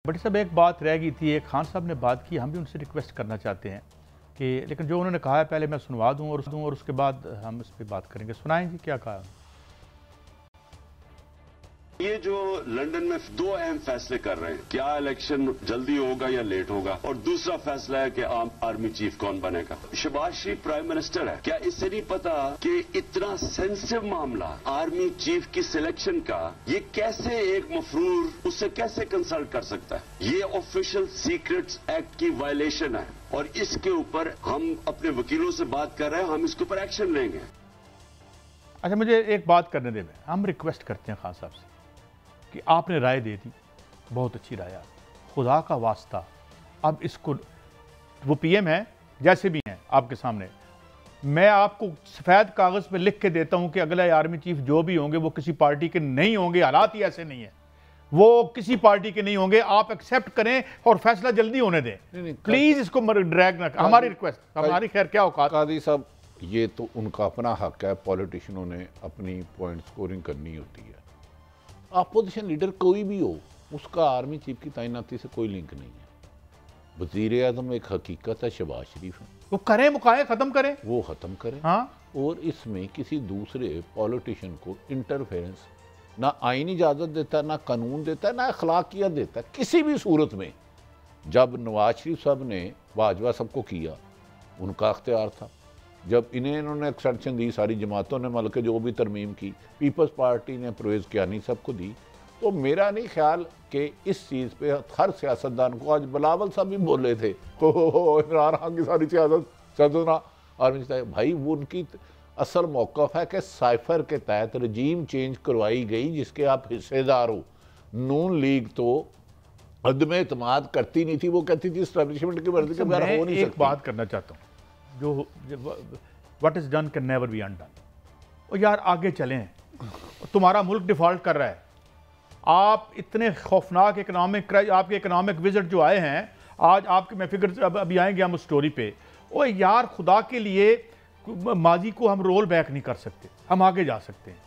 बड़ी साहब एक बात रह गई थी, एक खान साहब ने बात की, हम भी उनसे रिक्वेस्ट करना चाहते हैं कि लेकिन जो उन्होंने कहा है पहले मैं सुनवा दूं और उसके बाद हम इस पर बात करेंगे। सुनाएं जी क्या कहा। ये जो लंदन में दो अहम फैसले कर रहे हैं, क्या इलेक्शन जल्दी होगा या लेट होगा, और दूसरा फैसला है कि आर्मी चीफ कौन बनेगा। शहबाज शरीफ प्राइम मिनिस्टर है, क्या इससे नहीं पता कि इतना सेंसिटिव मामला आर्मी चीफ की सिलेक्शन का, ये कैसे एक मफरूर उससे कैसे कंसल्ट कर सकता है। ये ऑफिशियल सीक्रेट्स एक्ट की वायलेशन है और इसके ऊपर हम अपने वकीलों से बात कर रहे हैं, हम इसके ऊपर एक्शन लेंगे। अच्छा मुझे एक बात करने दे, हम रिक्वेस्ट करते हैं खान साहब से कि आपने राय दे दी, बहुत अच्छी राय है, खुदा का वास्ता अब इसको, वो पीएम है जैसे भी हैं आपके सामने, मैं आपको सफ़ेद कागज़ पे लिख के देता हूं कि अगला आर्मी चीफ जो भी होंगे वो किसी पार्टी के नहीं होंगे, हालात ही ऐसे नहीं है, वो किसी पार्टी के नहीं होंगे, आप एक्सेप्ट करें और फैसला जल्दी होने दें प्लीज, इसको ड्रैग ना, हमारी रिक्वेस्ट, हमारी खैर क्या औकात। कादी साहब ये तो उनका अपना हक है, पॉलिटिशियनों ने अपनी पॉइंट स्कोरिंग करनी होती है। अपोजिशन लीडर कोई भी हो, उसका आर्मी चीफ की तैनाती से कोई लिंक नहीं है। वजीर आजम एक हकीकत है, शहबाज शरीफ है, वो करें मुकाए ख़त्म करें, वो ख़त्म करें। हाँ, और इसमें किसी दूसरे पॉलिटिशियन को इंटरफेरेंस ना आईनी इजाज़त देता है, ना कानून देता है, ना अखलाकियत देता है किसी भी सूरत में। जब नवाज शरीफ साहब ने बाजवा सबको किया, उनका अख्तियार था। जब इन्होंने एक्सटेंशन दी, सारी जमातों ने मतलब के जो भी तरमीम की, पीपल्स पार्टी ने परवेज़ कियानी सबको दी, तो मेरा नहीं ख्याल कि इस चीज़ पे हर सियासतदान को, आज बिलावल साहब भी बोले थे हो इमरान खान की सारी सियासत भाई, वो उनकी असल मौक़िफ़ है कि साइफर के तहत रजीम चेंज करवाई गई जिसके आप हिस्सेदार हो। नून लीग तो अदम एतमाद करती नहीं थी, वो कहती थी इस्टेब्लिशमेंट की मर्जी के बगैर हो नहीं सकती। एक बात करना चाहता हूँ, जो what is done can never be undone. और यार आगे चलें, तुम्हारा मुल्क डिफ़ॉल्ट कर रहा है, आप इतने खौफनाक इकनॉमिक, आपके इकनॉमिक विजिट जो आए हैं आज आपके, मैं फिक्र अभी आएंगे हम उस स्टोरी पे। ओ यार खुदा के लिए, माजी को हम रोल बैक नहीं कर सकते, हम आगे जा सकते हैं।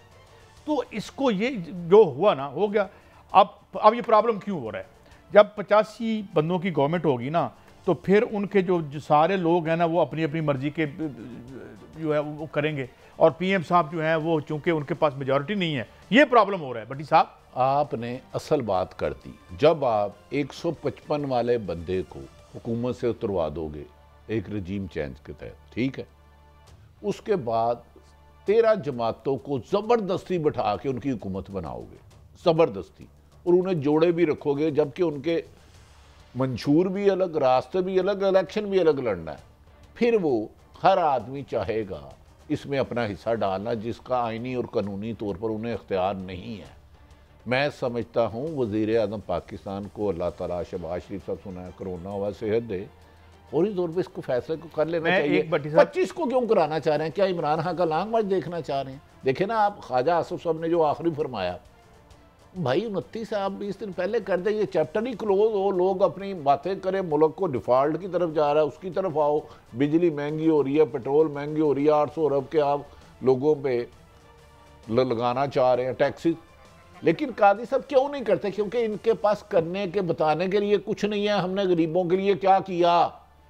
तो इसको ये जो हुआ ना हो गया। अब ये प्रॉब्लम क्यों हो रहा है, जब 85 बंदों की गवर्नमेंट होगी ना, तो फिर उनके जो सारे लोग हैं ना वो अपनी अपनी मर्जी के जो है वो करेंगे, और पीएम साहब जो हैं वो चूंकि उनके पास मेजॉरिटी नहीं है, ये प्रॉब्लम हो रहा है। भट्टी साहब आपने असल बात कर दी, जब आप 155 वाले बंदे को हुकूमत से उतरवा दोगे एक रजीम चेंज के तहत, ठीक है, उसके बाद 13 जमातों को ज़बरदस्ती बैठा के उनकी हुकूमत बनाओगे, ज़बरदस्ती, और उन्हें जोड़े भी रखोगे, जबकि उनके मंशूर भी अलग, रास्ते भी अलग, इलेक्शन भी अलग लड़ना है। फिर वो हर आदमी चाहेगा इसमें अपना हिस्सा डालना जिसका आइनी और कानूनी तौर पर उन्हें इख्तियार नहीं है। मैं समझता हूँ वज़ीर आज़म पाकिस्तान को अल्लाह ताला, शहबाज शरीफ साहब सुना है कोरोना हुआ, सेहत दे, फौरी तौर पर इसको फैसले को कर लेना चाहिए। 25 को क्यों कराना चाह रहे हैं? क्या इमरान खान का लॉन्ग मार्च देखना चाह रहे हैं? देखे ना आप, ख्वाजा आसिफ साहब ने जो आखिरी फरमाया, भाई 29 से आप 20 दिन पहले कर दे, ये चैप्टर ही क्लोज हो, लोग अपनी बातें करें, मुल्क को डिफ़ॉल्ट की तरफ जा रहा है, उसकी तरफ आओ। बिजली महंगी हो रही है, पेट्रोल महंगी हो रही है, 800 अरब के आप लोगों पे लगाना चाह रहे हैं टैक्सेस, लेकिन कादी साहब क्यों नहीं करते? क्योंकि इनके पास करने के, बताने के लिए कुछ नहीं है। हमने गरीबों के लिए क्या किया?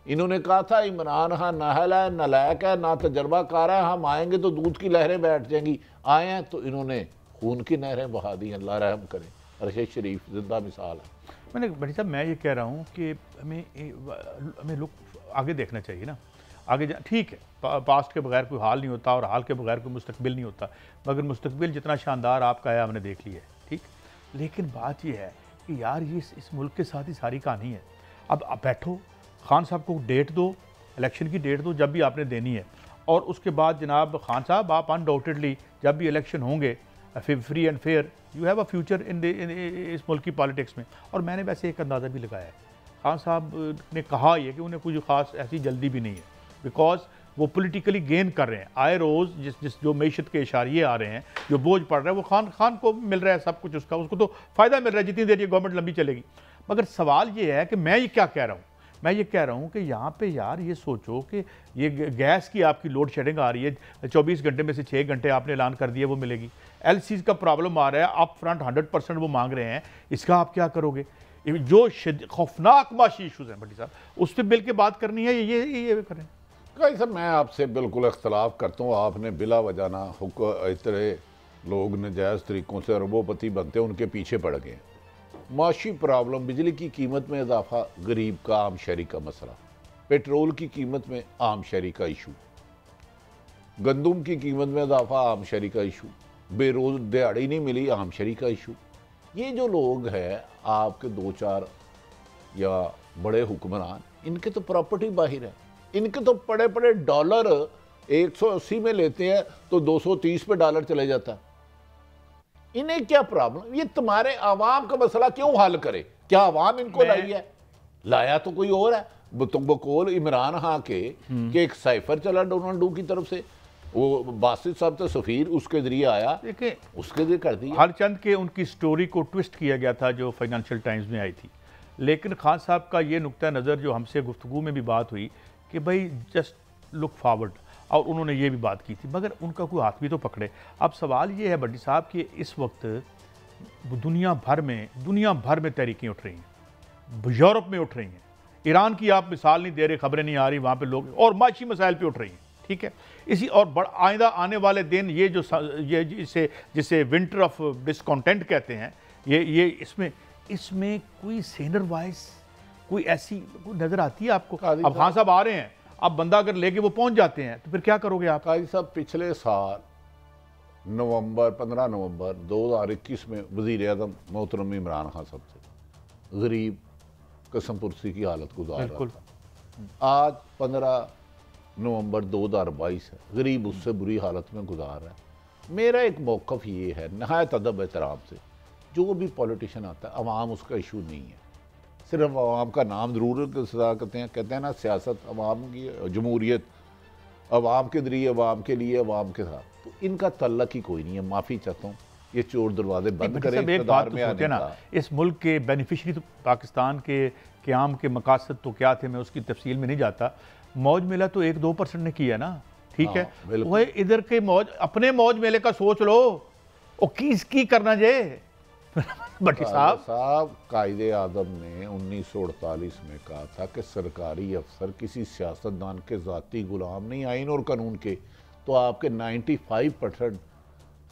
इन्होंने कहा था इमरान खान नाहल है, नालायक है, ना तजर्बाकार है, हम आएंगे तो दूध की लहरें बैठ जाएंगी। आए हैं तो इन्होंने खून की नहरें बहा दी। अल्लाह रहम करे। अरशद शरीफ जिंदा मिसाल है। मैंने बड़ी साहब मैं ये कह रहा हूँ कि हमें लोग आगे देखना चाहिए ना, आगे ठीक है, पास्ट के बगैर कोई हाल नहीं होता और हाल के बगैर कोई मुस्तकबिल नहीं होता, मगर मुस्तकबिल जितना शानदार आपका है हमने देख लिया है, ठीक। लेकिन बात यह है कि यार ये इस मुल्क के साथ ही सारी कहानी है। अब बैठो, खान साहब को डेट दो, इलेक्शन की डेट दो जब भी आपने देनी है, और उसके बाद जनाब खान साहब आप अनडाउटेडली जब भी इलेक्शन होंगे free and fair, you have a future in इस मुल्क की पॉलिटिक्स में। और मैंने वैसे एक अंदाज़ा भी लगाया है, खान साहब ने कहा यह कि उन्हें कुछ ख़ास ऐसी जल्दी भी नहीं है, बिकॉज वो पॉलिटिकली गेन कर रहे हैं। आए रोज़ जिस जो मैशत के इशारे आ रहे हैं, जो बोझ पड़ रहा है, वो खान को मिल रहा है सब कुछ, उसको तो फ़ायदा मिल रहा है जितनी देर ये गवर्नमेंट लंबी चलेगी। मगर सवाल ये है कि मैं ये क्या कह रहा हूँ, मैं ये कह रहा हूँ कि यहाँ पे यार ये सोचो कि ये गैस की आपकी लोड शेडिंग आ रही है, 24 घंटे में से 6 घंटे आपने ऐलान कर दिया वो मिलेगी। एलसीज का प्रॉब्लम आ रहा है, अप फ्रंट 100% वो मांग रहे हैं, इसका आप क्या करोगे? जो खौफनाक माशी इशूज़ हैं भट्टी साहब, उस पर बिल की बात करनी है, ये करें। कहीं सर मैं आपसे बिल्कुल इख्तलाफ करता हूँ। आपने बिला वजाना इतने लोग नजायज़ तरीक़ों से अरबोपति बनते हैं, उनके पीछे पड़ गए। माशी प्रॉब्लम, बिजली की कीमत में इजाफा गरीब का आम शहरी का मसला, पेट्रोल की कीमत में आम शहरी का इशू, गंदुम की कीमत में इजाफा आम शहरी का इशू, बेरोज दिहाड़ी नहीं मिली आम शहरी का इशू। ये जो लोग हैं आपके 2-4 या बड़े हुक्मरान, इनके तो प्रॉपर्टी बाहर है, इनके तो बड़े बड़े डॉलर 180 में लेते हैं तो 230 पे डॉलर चले जाता है। इन्हें क्या प्रॉब्लम? ये तुम्हारे आवाम का मसला क्यों हल करे? क्या आवाम इनको लाई है? लाया तो कोई और है। तुम बकौल इमरान खां के एक साइफर चला डोनाल्ड डू की तरफ से, वो बासित साहब तो सफीर उसके जरिए आया, उसके जरिए कर दिया। हर चंद के उनकी स्टोरी को ट्विस्ट किया गया था जो फाइनेंशियल टाइम्स में आई थी, लेकिन खान साहब का ये नुक्ता नज़र जो हमसे गुफ्तगू में भी बात हुई कि भाई जस्ट लुक फॉरवर्ड, और उन्होंने ये भी बात की थी, मगर उनका कोई हाथ भी तो पकड़े। अब सवाल ये है भट्टी साहब कि इस वक्त दुनिया भर में तहरीकें उठ रही हैं, यूरोप में उठ रही हैं, ईरान की आप मिसाल नहीं दे रहे, खबरें नहीं आ रही वहाँ पे लोग, और माशी मसाइल पे उठ रही हैं, ठीक है। इसी और आइंदा आने वाले दिन ये जो जिसे विंटर ऑफ डिसकॉन्टेंट कहते हैं, ये इसमें कोई सेनर वॉइस कोई ऐसी नज़र आती है आपको? अब खान साहब आ रहे हैं, अब बंदा अगर लेके वो पहुंच जाते हैं तो फिर क्या करोगे आप? काजी साहब पिछले साल 15 नवंबर 2021 में वज़ीर आज़म मोहतरम इमरान खान साहब से गरीब कसम पुरसी की हालत गुजार रहा था। आज 15 नवंबर 2022 है, गरीब उससे बुरी हालत में गुजार रहा है। मेरा एक मौक़िफ़ ये है नहायत अदब एहतराम से, जो भी पॉलिटिशियन आता है अवाम उसका इशू नहीं है, सिर्फ अवाम का नाम ज़रूर कहते हैं ना, सियासत अवाम की, जमहूरियत अवाम के जरिए, अवाम के लिए, अवाम के साथ, तो इनका तल्लक ही कोई नहीं है। माफ़ी चाहता हूँ, ये चोर दरवाजे बंद करें। एक बात तो सोचे ना, इस मुल्क के बेनिफिशरी तो पाकिस्तान के क़याम के मकासद तो क्या थे, मैं उसकी तफसील में नहीं जाता। मौज मेला तो 1-2% ने किया ना, ठीक है, वह इधर के मौज, अपने मौज मेले का सोच लो, और की करना जे भट्टी साहब कायदे आज़म ने 1948 में कहा था कि सरकारी अफसर किसी सियासतदान के ज़ाती गुलाम नहीं, आइन और कानून के। तो आपके 95%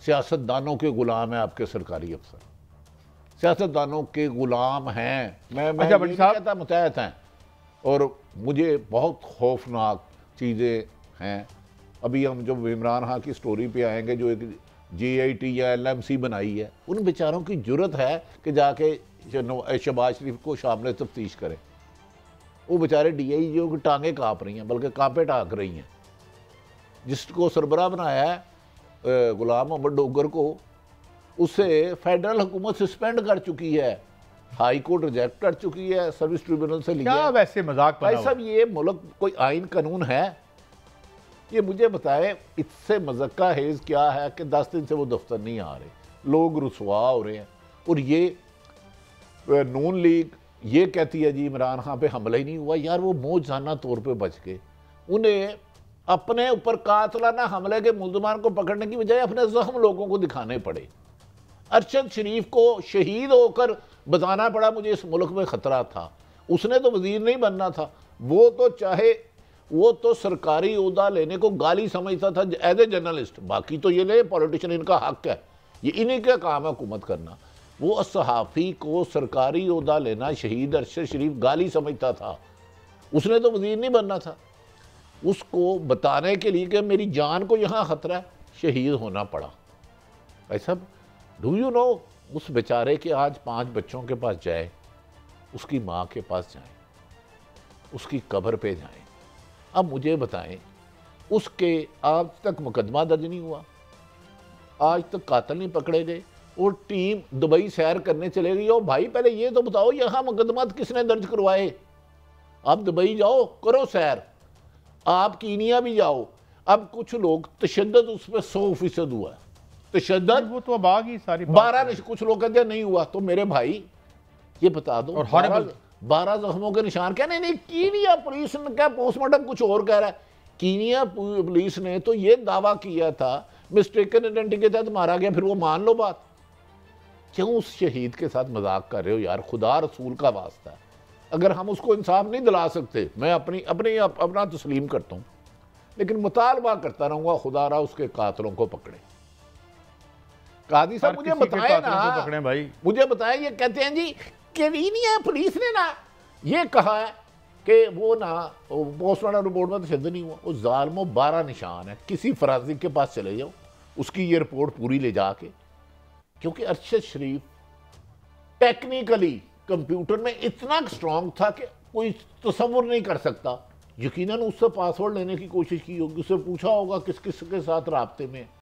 सियासतदानों के गुलाम हैं, आपके सरकारी अफसर सियासतदानों के गुलाम हैं। मैं भट्टी साहब कहता मुतहत हैं, और मुझे बहुत खौफनाक चीज़ें हैं। अभी हम जब इमरान खान की स्टोरी पे आएंगे, जो एक JIT या LMC बनाई है, उन बेचारों की जुर्रत है कि जाके शहबाज शरीफ को शामिल तफ्तीश करें। वो बेचारे DIG की टांगें काँप रही हैं, बल्कि कांपे टाँक रही हैं। जिसको सरबराह बनाया है गुलाम मोहम्मद डोगर को, उसे फेडरल हुकूमत सस्पेंड कर चुकी है, हाई कोर्ट रिजेक्ट कर चुकी है, सर्विस ट्रिब्यूनल से लिया। क्या वैसे मजाक भाई साहब, ये मुल्क कोई आइन कानून है? ये मुझे बताएं, इससे मज़क्का हेज़ क्या है कि 10 दिन से वो दफ्तर नहीं आ रहे, लोग रुसवा हो रहे हैं। और ये नून लीग ये कहती है जी इमरान खान पे हमला ही नहीं हुआ। यार वो मौजाना तौर पे बच गए, उन्हें अपने ऊपर कातलाना हमले के मुल्ज़मान को पकड़ने की बजाय अपने ज़ख्म लोगों को दिखाने पड़े। अरशद शरीफ को शहीद होकर बताना पड़ा मुझे इस मुल्क में ख़तरा था। उसने तो वज़ीर नहीं बनना था, वो तो सरकारी ओहदा लेने को गाली समझता था एज ए जर्नलिस्ट। बाकी तो ये ले पॉलिटिशियन, इनका हक है, ये इन्हीं का काम है हुकूमत करना। वो सहाफ़ी को सरकारी ओहदा लेना शहीद अरशद शरीफ गाली समझता था, उसने तो वज़ीर नहीं बनना था। उसको बताने के लिए कि मेरी जान को यहाँ ख़तरा है, शहीद होना पड़ा। ऐसा डू यू नो, उस बेचारे के आज 5 बच्चों के पास जाए, उसकी माँ के पास जाएं, उसकी कब्र पे जाएं। अब मुझे बताएं, उसके आज तक मुकदमा दर्ज नहीं हुआ, आज तक कातिल नहीं पकड़े गए, और टीम दुबई सैर करने चले गई। और भाई पहले ये तो बताओ यहाँ मुकदमा किसने दर्ज करवाए? आप दुबई जाओ, करो सैर, आप कीनिया भी जाओ। अब कुछ लोग तशद्दुद उस पर 100% हुआ है, तशद्दुद वो तो अब आ गई सारी 12 कुछ लोग कहते हैं नहीं हुआ। तो मेरे भाई ये बता दो, और 12 जख्मों के निशान क्या? नहीं, कीनिया पुलिस का पोस्टमार्टम कुछ और कह रहा है। कीनिया पुलिस ने तो ये दावा किया था मिस्टेकन आइडेंटिटी के तहत मारा गया, फिर वो मान लो बात। क्यों उस शहीद के साथ मजाक कर रहे हो यार? खुदा रसूल का वास्ता है, अगर हम उसको इंसाफ नहीं दिला सकते, मैं अपना तस्लीम करता हूँ, लेकिन मुतालबा करता रहूंगा खुदा रहा उसके कातलों को पकड़े। कादी साहब मुझे बताएं ना, पकड़े भाई, मुझे बताएं। ये कहते हैं जी केवीनिया पुलिस ने ना ये कहा है कि वो ना पोस्टमार्टम रिपोर्ट में तशद्दुद नहीं हुआ। वो जालिमों 12 निशान है, किसी फराजिक के पास चले जाओ, उसकी ये रिपोर्ट पूरी ले जाके, क्योंकि अरशद शरीफ टेक्निकली कंप्यूटर में इतना स्ट्रांग था कि कोई तसव्वुर नहीं कर सकता। यकीनन उससे पासवर्ड लेने की कोशिश की होगी, उससे पूछा होगा किस किस के साथ राब्ते में।